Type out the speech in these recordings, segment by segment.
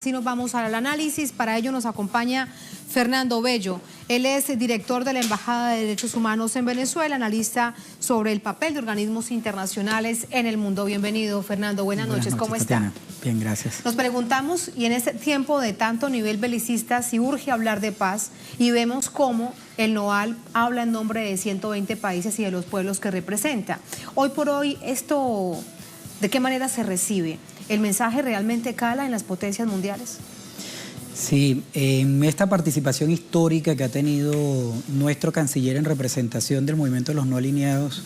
Si nos vamos al análisis, para ello nos acompaña Fernando Bello. Él es el director de la Embajada de Derechos Humanos en Venezuela, analista sobre el papel de organismos internacionales en el mundo. Bienvenido, Fernando. Buenas noches, ¿cómo está? Tatiana. Bien, gracias. Nos preguntamos, y en este tiempo de tanto nivel belicista, si urge hablar de paz, y vemos cómo el NOAL habla en nombre de 120 países y de los pueblos que representa. Hoy por hoy, esto, ¿de qué manera se recibe? ¿El mensaje realmente cala en las potencias mundiales? Sí, en esta participación histórica que ha tenido nuestro canciller en representación del movimiento de los no alineados,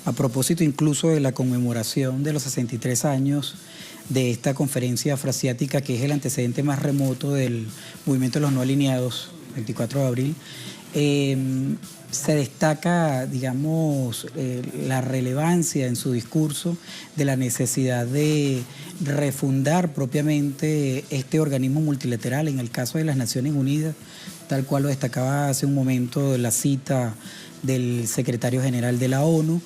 a propósito incluso de la conmemoración de los 63 años de esta conferencia afroasiática, que es el antecedente más remoto del movimiento de los no alineados, 24 de abril, se destaca, digamos, la relevancia en su discurso de la necesidad de refundar propiamente este organismo multilateral, en el caso de las Naciones Unidas, tal cual lo destacaba hace un momento la cita del secretario general de la ONU,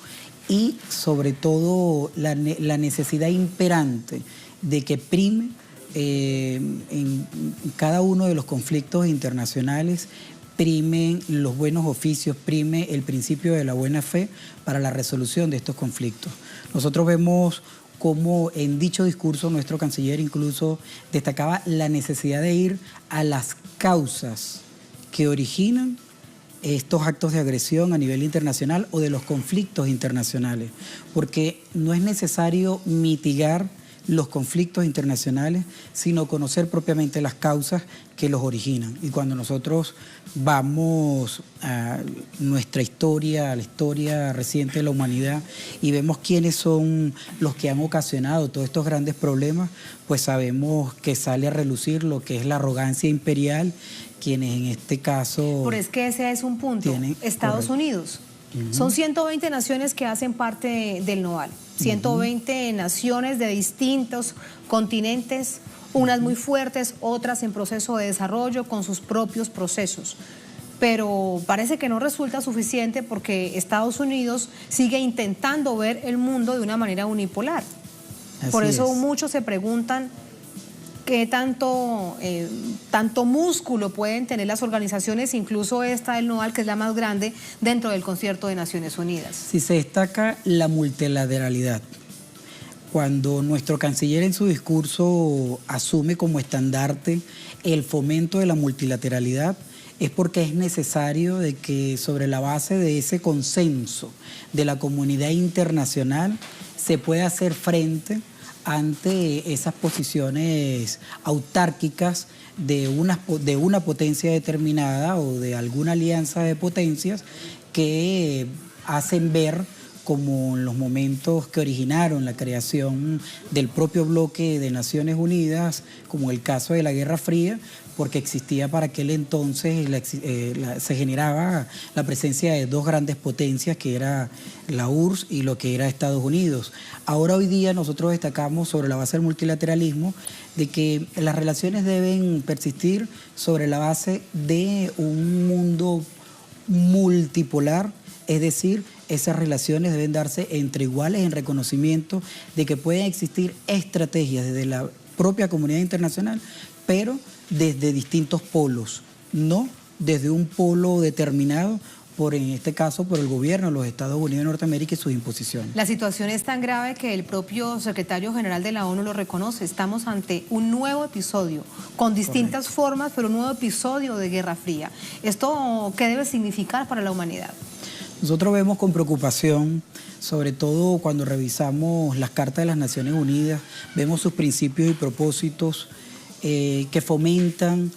y sobre todo la necesidad imperante de que prime en cada uno de los conflictos internacionales, primen los buenos oficios, prime el principio de la buena fe para la resolución de estos conflictos. Nosotros vemos cómo en dicho discurso nuestro canciller incluso destacaba la necesidad de ir a las causas que originan estos actos de agresión a nivel internacional o de los conflictos internacionales, porque no es necesario mitigar los conflictos internacionales, sino conocer propiamente las causas que los originan. Y cuando nosotros vamos a nuestra historia, a la historia reciente de la humanidad, y vemos quiénes son los que han ocasionado todos estos grandes problemas, pues sabemos que sale a relucir lo que es la arrogancia imperial, quienes en este caso... Pero es que ese es un punto. Estados Unidos. Son 120 naciones que hacen parte del NOAL. 120 naciones de distintos continentes, unas muy fuertes, otras en proceso de desarrollo con sus propios procesos. Pero parece que no resulta suficiente porque Estados Unidos sigue intentando ver el mundo de una manera unipolar. Por eso muchos se preguntan qué tanto músculo pueden tener las organizaciones, incluso esta del NOAL, que es la más grande dentro del concierto de Naciones Unidas. Si se destaca la multilateralidad. Cuando nuestro canciller en su discurso asume como estandarte el fomento de la multilateralidad, es porque es necesario de que sobre la base de ese consenso de la comunidad internacional se pueda hacer frente ante esas posiciones autárquicas de una potencia determinada o de alguna alianza de potencias que hacen ver, como en los momentos que originaron la creación del propio bloque de Naciones Unidas, como el caso de la Guerra Fría, porque existía para aquel entonces, se generaba la presencia de dos grandes potencias, que era la URSS y lo que era Estados Unidos. Ahora hoy día nosotros destacamos sobre la base del multilateralismo de que las relaciones deben persistir sobre la base de un mundo multipolar, es decir, esas relaciones deben darse entre iguales en reconocimiento de que pueden existir estrategias desde la propia comunidad internacional, pero desde distintos polos, no desde un polo determinado, en este caso por el gobierno de los Estados Unidos de Norteamérica y sus imposiciones. La situación es tan grave que el propio secretario general de la ONU lo reconoce. Estamos ante un nuevo episodio, con distintas formas, pero un nuevo episodio de Guerra Fría. ¿Esto qué debe significar para la humanidad? Nosotros vemos con preocupación, sobre todo cuando revisamos las cartas de las Naciones Unidas, vemos sus principios y propósitos que fomentan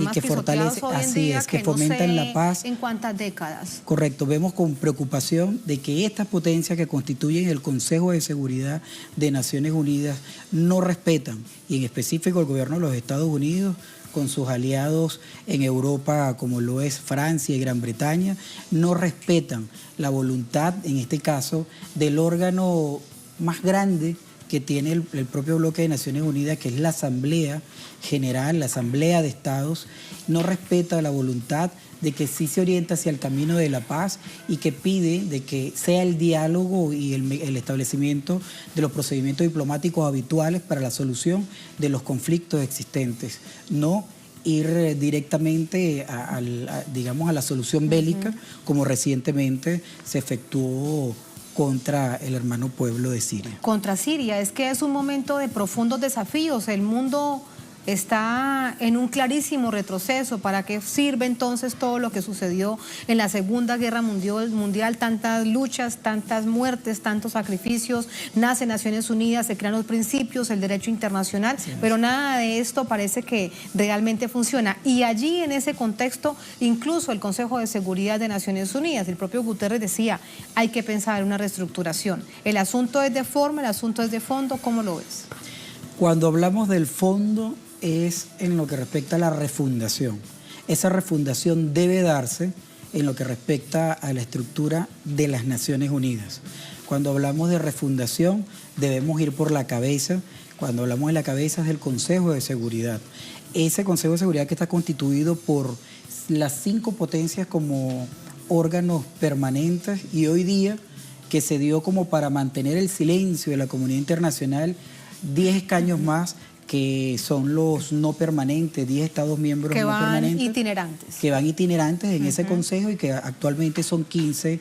y que fortalecen, que fomentan la paz. ¿En cuántas décadas? Correcto, vemos con preocupación de que estas potencias que constituyen el Consejo de Seguridad de Naciones Unidas no respetan, y en específico el gobierno de los Estados Unidos, con sus aliados en Europa, como lo es Francia y Gran Bretaña, no respetan la voluntad, en este caso, del órgano más grande que tiene el propio bloque de Naciones Unidas, que es la Asamblea General, la Asamblea de Estados, no respeta la voluntad de que sí se orienta hacia el camino de la paz y que pide de que sea el diálogo y el establecimiento de los procedimientos diplomáticos habituales para la solución de los conflictos existentes, no ir directamente digamos, a la solución bélica, como recientemente se efectuó contra el hermano pueblo de Siria. Contra Siria, es que es un momento de profundos desafíos. El mundo está en un clarísimo retroceso. ¿Para qué sirve entonces todo lo que sucedió en la Segunda Guerra Mundial? Tantas luchas, tantas muertes, tantos sacrificios. Nace Naciones Unidas, se crean los principios, el derecho internacional, sí, pero nada de esto parece que realmente funciona. Y allí, en ese contexto, incluso el Consejo de Seguridad de Naciones Unidas, el propio Guterres decía, hay que pensar en una reestructuración. El asunto es de forma, el asunto es de fondo. ¿Cómo lo ves? Cuando hablamos del fondo, es en lo que respecta a la refundación. Esa refundación debe darse en lo que respecta a la estructura de las Naciones Unidas. Cuando hablamos de refundación, debemos ir por la cabeza. Cuando hablamos de la cabeza es del Consejo de Seguridad. Ese Consejo de Seguridad que está constituido por las 5 potencias como órganos permanentes, y hoy día que se dio como para mantener el silencio de la comunidad internacional 10 escaños más, que son los no permanentes, 10 Estados miembros que no permanentes. Que van itinerantes en ese consejo, y que actualmente son 15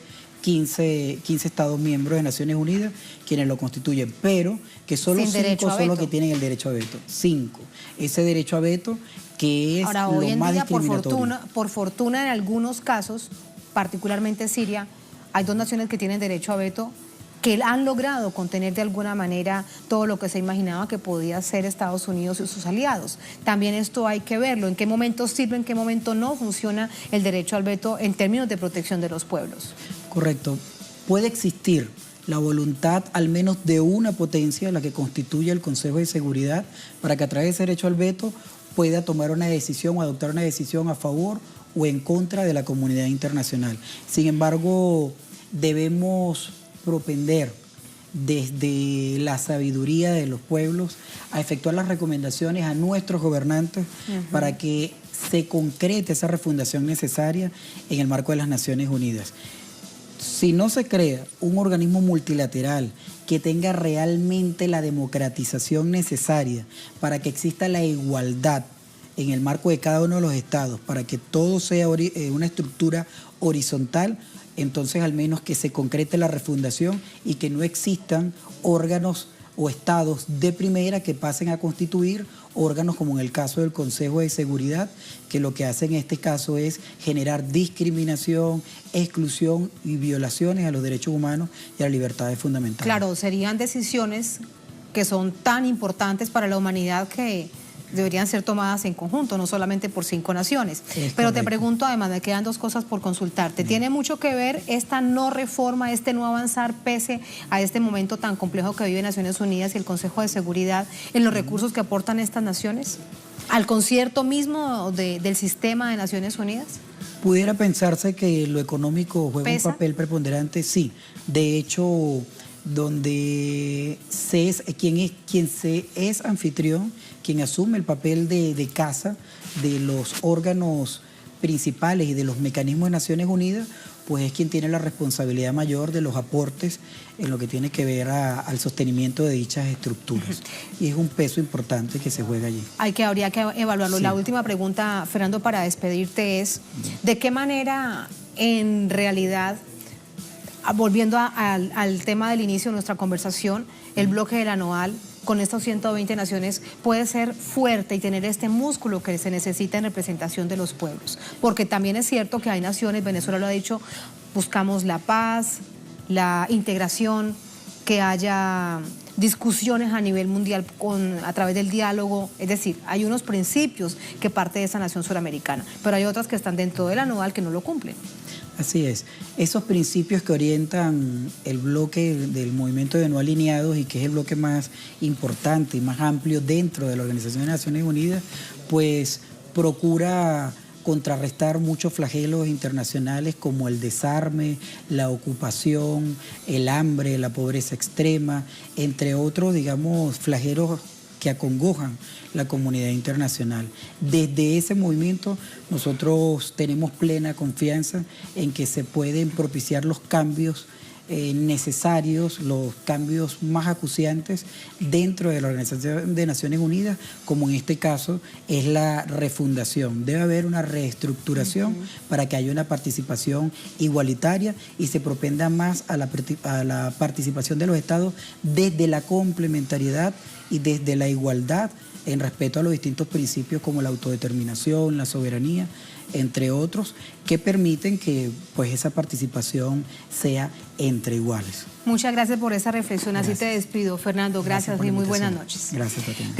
Estados miembros de Naciones Unidas quienes lo constituyen, pero que solo 5 son los que tienen el derecho a veto. 5. Ese derecho a veto que es ahora, lo hoy en más día, discriminatorio. por fortuna, en algunos casos, particularmente Siria, hay 2 naciones que tienen derecho a veto, que han logrado contener de alguna manera todo lo que se imaginaba que podía ser Estados Unidos y sus aliados. También esto hay que verlo, en qué momento sirve, en qué momento no funciona el derecho al veto en términos de protección de los pueblos. Correcto. Puede existir la voluntad al menos de una potencia, la que constituye el Consejo de Seguridad, para que a través de ese derecho al veto pueda tomar una decisión o adoptar una decisión a favor o en contra de la comunidad internacional. Sin embargo, debemos propender desde la sabiduría de los pueblos a efectuar las recomendaciones a nuestros gobernantes para que se concrete esa refundación necesaria en el marco de las Naciones Unidas. Si no se crea un organismo multilateral que tenga realmente la democratización necesaria para que exista la igualdad en el marco de cada uno de los estados, para que todo sea una estructura horizontal, entonces al menos que se concrete la refundación y que no existan órganos o estados de primera que pasen a constituir órganos como en el caso del Consejo de Seguridad, que lo que hace en este caso es generar discriminación, exclusión y violaciones a los derechos humanos y a las libertades fundamentales. Claro, serían decisiones que son tan importantes para la humanidad que deberían ser tomadas en conjunto, no solamente por 5 naciones. Pero te pregunto, además, me quedan 2 cosas por consultarte. ¿Tiene mucho que ver esta no reforma, este no avanzar pese a este momento tan complejo que vive Naciones Unidas y el Consejo de Seguridad en los recursos que aportan estas naciones? ¿Al concierto mismo del sistema de Naciones Unidas? Pudiera pensarse que lo económico juega un papel preponderante, sí. De hecho, donde quien es anfitrión, quien asume el papel de casa de los órganos principales y de los mecanismos de Naciones Unidas, pues es quien tiene la responsabilidad mayor de los aportes en lo que tiene que ver al sostenimiento de dichas estructuras. Y es un peso importante que se juega allí. Habría que evaluarlo. Sí. La última pregunta, Fernando, para despedirte es, ¿de qué manera en realidad, volviendo al tema del inicio de nuestra conversación, el bloque de la NOAL con estas 120 naciones puede ser fuerte y tener este músculo que se necesita en representación de los pueblos? Porque también es cierto que hay naciones, Venezuela lo ha dicho, buscamos la paz, la integración, que haya discusiones a nivel mundial a través del diálogo, es decir, hay unos principios que parte de esa nación suramericana, pero hay otras que están dentro de la NOAL que no lo cumplen. Así es. Esos principios que orientan el bloque del movimiento de no alineados y que es el bloque más importante y más amplio dentro de la Organización de Naciones Unidas, pues procura contrarrestar muchos flagelos internacionales como el desarme, la ocupación, el hambre, la pobreza extrema, entre otros, digamos, flagelos que acongojan la comunidad internacional. Desde ese movimiento nosotros tenemos plena confianza en que se pueden propiciar los cambios necesarios, los cambios más acuciantes dentro de la Organización de Naciones Unidas, como en este caso es la refundación. Debe haber una reestructuración para que haya una participación igualitaria y se propenda más a la participación de los estados desde la complementariedad y desde la igualdad en respeto a los distintos principios como la autodeterminación, la soberanía, entre otros, que permiten que pues esa participación sea entre iguales. Muchas gracias por esa reflexión. Gracias. Así te despido, Fernando. Gracias y muy buenas noches. Gracias, Tatiana.